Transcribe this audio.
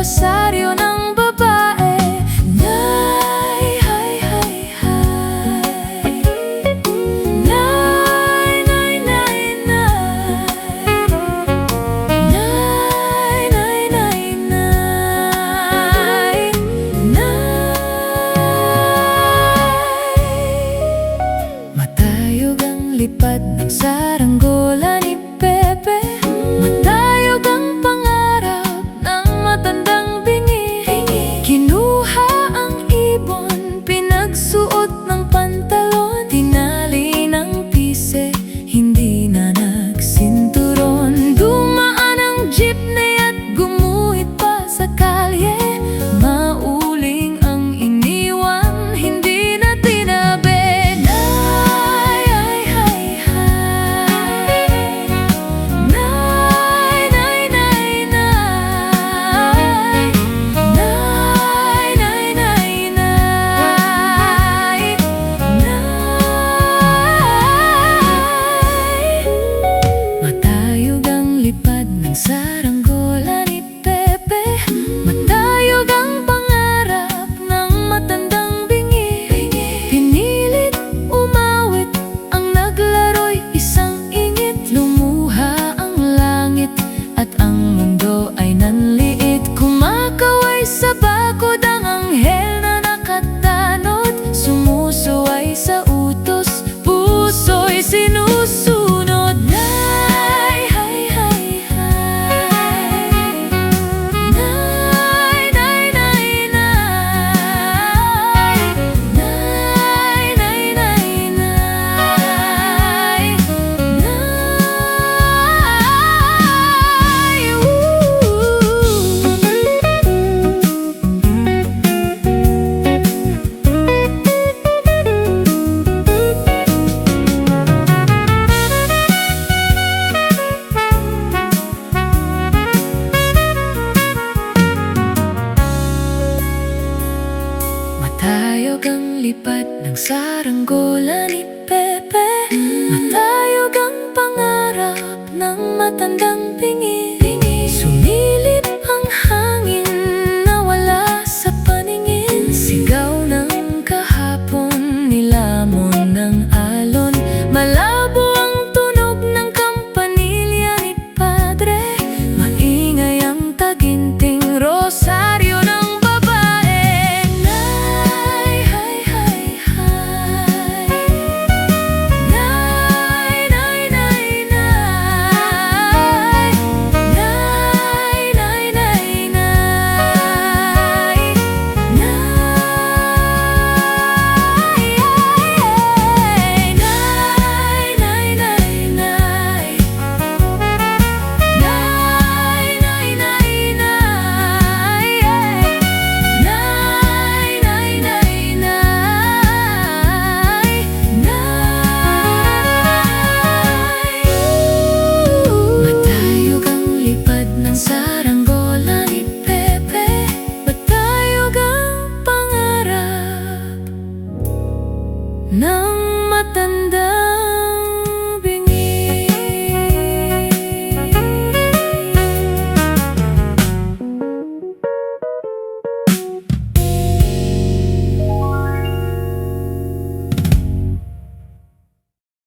rosaryo ng babae. Nay, hay, hay, hay. Nay, nay, nay, nay. Nay, nay, nay, nay. Nay. Matayog ang lipad ng saranggola ni Pepe. Matayog ang pangarap ng matandang bingi. Kinuha ang ibon, pinagsuot ng pantalon. Tinali ng pise, hindi na nagsinturon. Dumaan ang jeepney at gumuhit pa sa kalye. Mauling ang iniwan, hindi na tinabi. Nay, ay, hay, hay. Nay, nay, nay, nay. Nay, nay, nay, nay. Nay. Matayog ang lipad ng saranggola ni Pepe. Matayog ang pangarap ng matandang bingi. Pinilit umawit, ang naglaro'y isang ingit. Lumuha ang langit at ang mundo ay nanliit. Kumakaway sa bakod ang anghel na nakatanod. Sumusuway sa utos, puso'y sinusunod. Nay, hay, hay, hay. Nay, nay, nay, nay. Nay, nay, nay, nay. Nay. Matayog ang lipad ng saranggola ni Pepe. Matayog ang pangarap ng matandang bingi. Sumilip ang hangin, nawala sa paningin. Sigaw ng kahapon, nilamon ng alon. Malabo ang tunog ng kampanilya ni Padre. Maingay ang taginting rosaryo